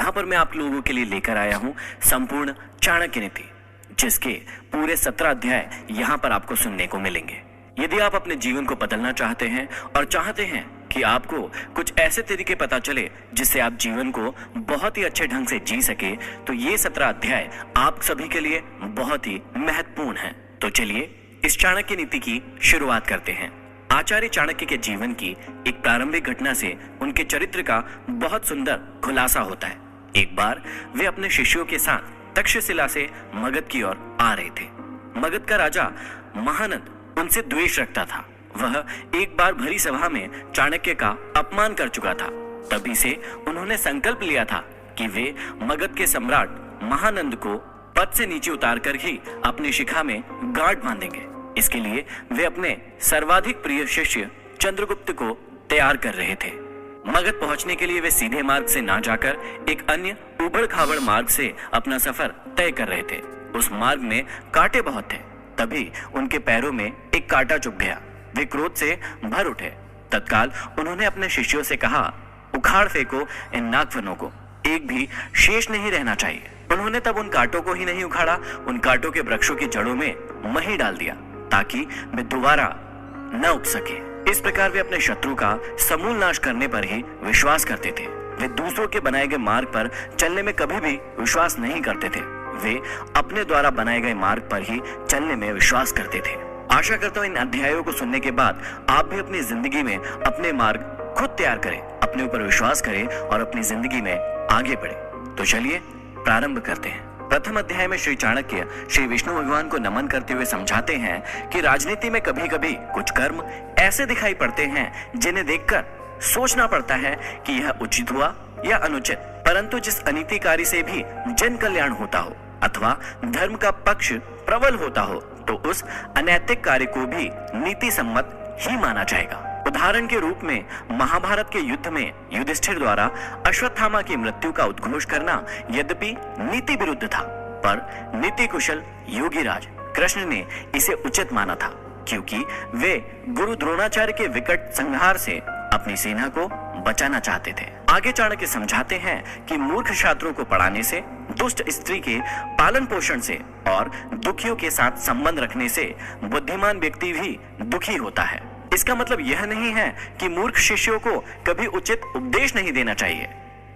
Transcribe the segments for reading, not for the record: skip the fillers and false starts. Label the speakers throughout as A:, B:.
A: यहाँ पर मैं आप लोगों के लिए लेकर आया हूँ संपूर्ण चाणक्य नीति, जिसके पूरे 17 अध्याय यहाँ पर आपको सुनने को मिलेंगे। यदि आप अपने जीवन को बदलना चाहते हैं और चाहते हैं कि आपको कुछ ऐसे तरीके पता चले जिससे आप जीवन को बहुत ही अच्छे ढंग से जी सके, तो ये 17 अध्याय आप सभी के लिए बहुत ही महत्वपूर्ण है। तो चलिए इस चाणक्य नीति की शुरुआत करते हैं। आचार्य चाणक्य के जीवन की एक प्रारंभिक घटना से उनके चरित्र का बहुत सुंदर खुलासा होता है। एक बार वे अपने शिष्यों के साथ तक्षशिला से मगध की ओर आ रहे थे। मगध का राजा महानंद उनसे द्वेष रखता था। वह एक बार भरी सभा में चाणक्य का अपमान कर चुका था। तभी से उन्होंने संकल्प लिया था कि वे मगध के सम्राट महानंद को पद से नीचे उतार कर ही अपनी शिखा में गांठ बांधेंगे। इसके लिए वे अपने सर्वाधिक प्रिय शिष्य चंद्रगुप्त को तैयार कर रहे थे। मगध पहुंचने के लिए वे सीधे मार्ग से ना जाकर एक अन्य उबड़ खाबड़ मार्ग से अपना सफर तय कर रहे थे। उस मार्ग में कांटे बहुत थे। तभी उनके पैरों में एक कांटा चुभ गया। वे क्रोध से भर उठे। तत्काल उन्होंने अपने शिष्यों से कहा, उखाड़ फेंको इन नागफनों को, एक भी शेष नहीं रहना चाहिए। उन्होंने तब उन कांटों को ही नहीं उखाड़ा, उन कांटों के वृक्षों की जड़ों में मही डाल दिया ताकि वे दोबारा न उग सके। इस प्रकार वे अपने शत्रु का समूल नाश करने पर ही विश्वास करते थे। वे दूसरों के बनाए गए मार्ग पर चलने में कभी भी विश्वास नहीं करते थे। वे अपने द्वारा बनाए गए मार्ग पर ही चलने में विश्वास करते थे। आशा करता हूं इन अध्यायों को सुनने के बाद आप भी अपनी जिंदगी में अपने मार्ग खुद तैयार करें, अपने ऊपर विश्वास करें और अपनी जिंदगी में आगे बढ़ें। तो चलिए प्रारंभ करते हैं। प्रथम अध्याय में श्री चाणक्य श्री विष्णु भगवान को नमन करते हुए समझाते हैं कि राजनीति में कभी कभी कुछ कर्म ऐसे दिखाई पड़ते हैं जिन्हें देखकर सोचना पड़ता है कि यह उचित हुआ या अनुचित, परंतु जिस अनीतिकारी से भी जन कल्याण होता हो अथवा धर्म का पक्ष प्रबल होता हो तो उस अनैतिक कार्य को भी नीति सम्मत ही माना जाएगा। उदाहरण के रूप में महाभारत के युद्ध में युधिष्ठिर द्वारा अश्वत्थामा की मृत्यु का उद्घोष करना यद्यपि नीति विरुद्ध था, पर नीति कुशल योगीराज कृष्ण ने इसे उचित माना था, क्योंकि वे गुरु द्रोणाचार्य के विकट संहार से अपनी सेना को बचाना चाहते थे। आगे चाणक्य समझाते हैं कि मूर्ख छात्रों को पढ़ाने से, दुष्ट स्त्री के पालन पोषण से और दुखियों के साथ संबंध रखने से बुद्धिमान व्यक्ति भी दुखी होता है। इसका मतलब यह नहीं है कि मूर्ख शिष्यों को कभी उचित उपदेश नहीं देना चाहिए।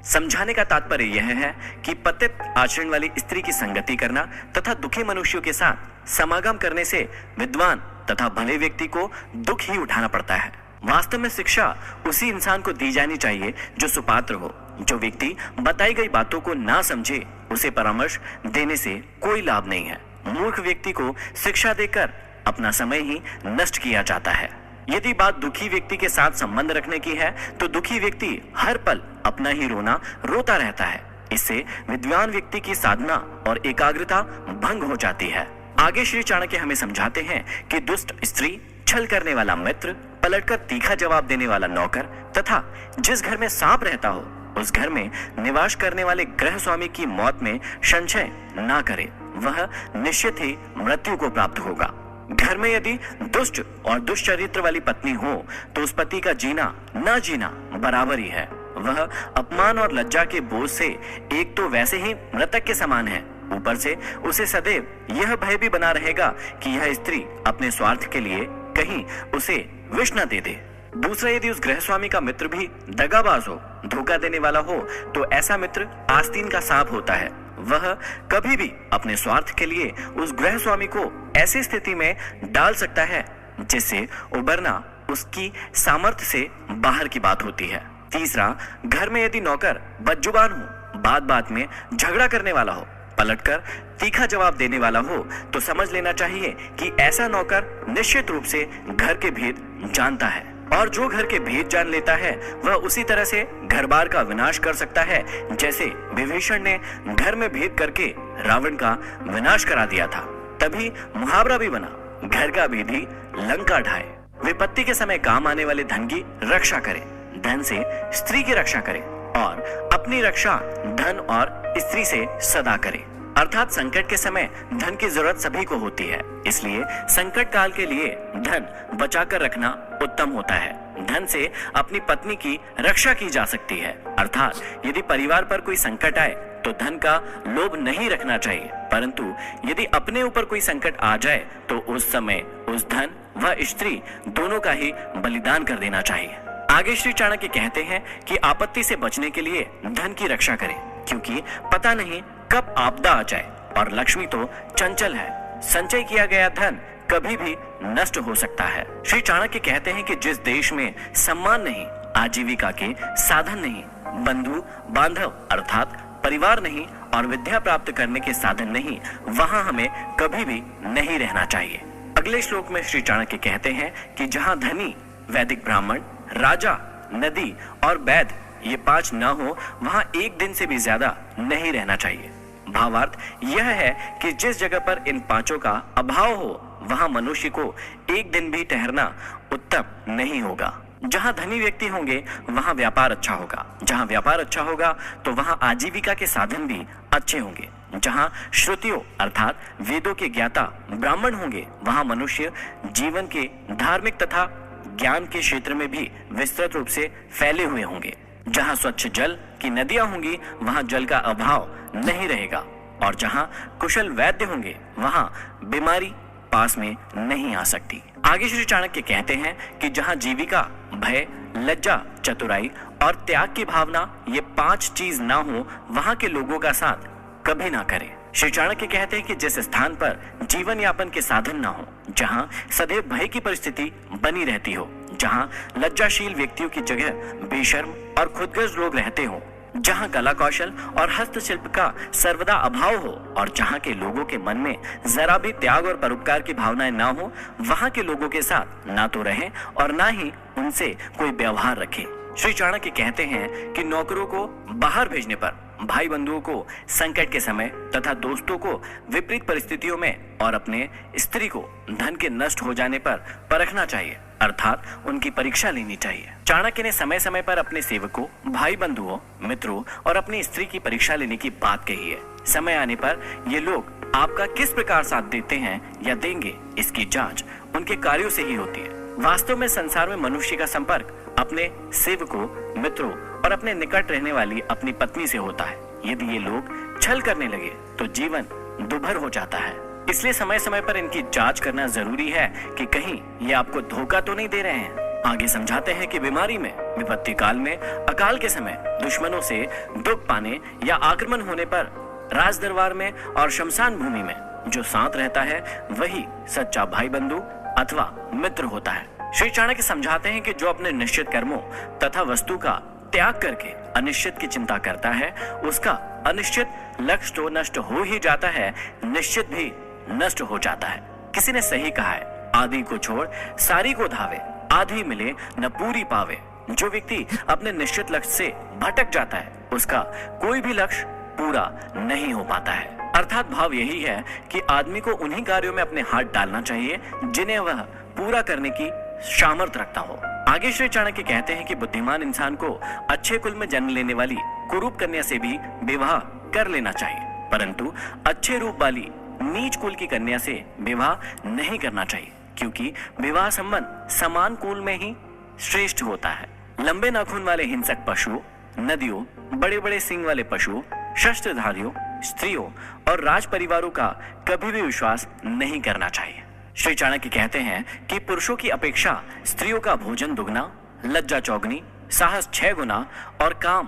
A: समझाने का तात्पर्य यह है कि पतित आचरण वाली स्त्री की संगति करना तथा दुखी मनुष्यों के साथ समागम करने से विद्वान तथा भले व्यक्ति को दुख ही उठाना पड़ता है। वास्तव में शिक्षा उसी इंसान को दी जानी चाहिए जो सुपात्र हो। जो व्यक्ति बताई गई बातों को ना समझे, उसे परामर्श देने से कोई लाभ नहीं है। मूर्ख व्यक्ति को शिक्षा देकर अपना समय ही नष्ट किया जाता है। यदि बात दुखी व्यक्ति के साथ संबंध रखने की है तो दुखी व्यक्ति हर पल अपना ही रोना रोता रहता है। इससे विद्वान व्यक्ति की साधना और एकाग्रता भंग हो जाती है। आगे श्री चाणक्य हमें समझाते हैं कि दुष्ट स्त्री, छल करने वाला मित्र, पलटकर तीखा जवाब देने वाला नौकर तथा जिस घर में सांप रहता हो उस घर में निवास करने वाले गृह स्वामी की मौत में संशय ना करे, वह निश्चित ही मृत्यु को प्राप्त होगा। घर में यदि दुष्ट और दुष्चरित्र वाली पत्नी हो तो उस पति का जीना न जीना बराबर ही है। वह अपमान और लज्जा के बोझ से एक तो वैसे ही मृतक के समान है, ऊपर से उसे सदैव यह भय भी बना रहेगा कि यह स्त्री अपने स्वार्थ के लिए कहीं उसे विष न दे दे। दूसरा, यदि उस गृह स्वामी का मित्र भी दगाबाज हो, धोखा देने वाला हो, तो ऐसा मित्र आस्तीन का सांप होता है। वह कभी भी अपने स्वार्थ के लिए उस गृह स्वामी को ऐसी स्थिति में डाल सकता है जिससे उबरना उसकी सामर्थ्य से बाहर की बात होती है। तीसरा, घर में यदि नौकर बदजुबान हो, बात बात में झगड़ा करने वाला हो, पलटकर तीखा जवाब देने वाला हो, तो समझ लेना चाहिए कि ऐसा नौकर निश्चित रूप से घर के भेद जानता है, और जो घर के भेद जान लेता है वह उसी तरह से घर बार का विनाश कर सकता है जैसे विभीषण ने घर में भेद करके रावण का विनाश करा दिया था। तभी मुहावरा भी बना, घर का भेदी लंका ढाए। विपत्ति के समय काम आने वाले धन की रक्षा करें, धन से स्त्री की रक्षा करें और अपनी रक्षा धन और स्त्री से सदा करें। अर्थात संकट के समय धन की जरूरत सभी को होती है, इसलिए संकट काल के लिए धन बचाकर रखना उत्तम होता है। धन से अपनी पत्नी की रक्षा की जा सकती है। अर्थात यदि परिवार पर कोई संकट आए तो धन का लोभ नहीं रखना चाहिए, परंतु यदि अपने ऊपर कोई संकट आ जाए तो उस समय उस धन व स्त्री दोनों का ही बलिदान कर देना चाहिए। आगे श्री चाणक्य कहते हैं कि आपत्ति से बचने के लिए धन की रक्षा करें, क्योंकि पता नहीं कब आपदा आ जाए और लक्ष्मी तो चंचल है। संचय किया गया धन कभी भी नष्ट हो सकता है। श्री चाणक्य कहते हैं कि जिस देश में सम्मान नहीं, आजीविका के साधन नहीं, बंधु बांधव अर्थात परिवार नहीं और विद्या प्राप्त करने के साधन नहीं, वहां हमें कभी भी नहीं रहना चाहिए। अगले श्लोक में श्री चाणक्य कहते हैं कि जहां धनी, वैदिक ब्राह्मण, राजा, नदी और वैद्य ये 5 न हो, वहां एक दिन से भी ज्यादा नहीं रहना चाहिए। भावार्थ यह है कि जिस जगह पर इन 5 का अभाव हो, वहां मनुष्य को एक दिन भी ठहरना उत्तम नहीं होगा। जहां धनी व्यक्ति होंगे वहां व्यापार अच्छा होगा, जहां व्यापार अच्छा होगा तो वहां आजीविका के साधन भी अच्छे होंगे। जहां श्रुतियों अर्थात वेदों के ज्ञाता ब्राह्मण होंगे वहां मनुष्य जीवन के धार्मिक तथा ज्ञान के क्षेत्र में भी विस्तृत रूप से फैले हुए होंगे। जहां स्वच्छ जल की नदियां होंगी वहां जल का अभाव नहीं रहेगा, और जहां कुशल वैद्य होंगे वहां बीमारी पास में नहीं आ सकती। आगे श्री चाणक्य कहते हैं कि जहां जीविका, भय, लज्जा, चतुराई और त्याग की भावना ये 5 चीज ना हो, वहां के लोगों का साथ कभी ना करें। श्री चाणक्य कहते हैं कि जिस स्थान पर जीवन यापन के साधन ना हो, जहां सदैव भय की परिस्थिति बनी रहती हो, जहां लज्जाशील व्यक्तियों की जगह बेशर्म और खुदगर्ज लोग रहते हो, जहां कला कौशल और हस्तशिल्प का सर्वदा अभाव हो और जहां के लोगों के मन में जरा भी त्याग और परोपकार की भावनाएं ना हो, वहां के लोगों के साथ ना तो रहें और ना ही उनसे कोई व्यवहार रखें। श्री चाणक्य कहते हैं कि नौकरों को बाहर भेजने पर, भाई बंधुओं को संकट के समय तथा दोस्तों को विपरीत परिस्थितियों में और अपने स्त्री को धन के नष्ट हो जाने पर परखना चाहिए, अर्थात उनकी परीक्षा लेनी चाहिए। चाणक्य ने समय समय पर अपने सेवकों, भाई बंधुओं, मित्रों और अपनी स्त्री की परीक्षा लेने की बात कही है। समय आने पर ये लोग आपका किस प्रकार साथ देते हैं या देंगे, इसकी जांच उनके कार्यों से ही होती है। वास्तव में संसार में मनुष्य का संपर्क अपने सेवकों, मित्रों और अपने निकट रहने वाली अपनी पत्नी से होता है। यदि ये लोग छल करने लगे तो जीवन दुभर हो जाता है। इसलिए समय समय पर इनकी जांच करना जरूरी है कि कहीं ये आपको धोखा तो नहीं दे रहे हैं। आगे समझाते हैं कि बीमारी में, विपत्ति काल में, अकाल के समय, दुश्मनों से दुख पाने या आक्रमण होने पर, राज दरबार में और शमशान भूमि में जो साथ रहता है वही सच्चा भाई बंधु अथवा मित्र होता है। श्री चाणक्य समझाते हैं कि जो अपने निश्चित कर्मों तथा वस्तु का त्याग करके अनिश्चित की चिंता करता है, उसका अनिश्चित लक्ष्य तो नष्ट हो ही जाता है, निश्चित भी नष्ट हो जाता है। किसी ने सही कहा है, आदि को छोड़ सारी को धावे, आधी मिले न पूरी पावे। जो व्यक्ति अपने निश्चित लक्ष्य से भटक जाता है उसका कोई भी लक्ष्य पूरा नहीं हो पाता है। अर्थात भाव यही है कि आदमी को उन्हीं कार्यों में अपने हाथ डालना चाहिए जिन्हें वह पूरा करने की सामर्थ्य रखता हो। आगे श्री चाणक्य कहते हैं कि बुद्धिमान इंसान को अच्छे कुल में जन्म लेने वाली कुरूप कन्या से भी विवाह कर लेना चाहिए, परंतु अच्छे रूप वाली नीच कुल की कन्या से विवाह नहीं करना चाहिए, क्योंकि विवाह संबंध समान कुल में ही श्रेष्ठ होता है। लंबे नाखून वाले हिंसक पशुओं, नदियों, बड़े बड़े सींग वाले पशुओं, शस्त्रधारियों, स्त्रियों और राज परिवारों का कभी भी विश्वास नहीं करना चाहिए। श्री चाणक्य कहते हैं कि पुरुषों की अपेक्षा स्त्रियों का भोजन दुगना, लज्जा चौगुनी, साहस 6 गुना और काम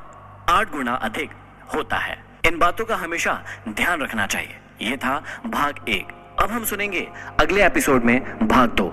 A: 8 गुना अधिक होता है। इन बातों का हमेशा ध्यान रखना चाहिए। ये था भाग 1। अब हम सुनेंगे अगले एपिसोड में भाग 2।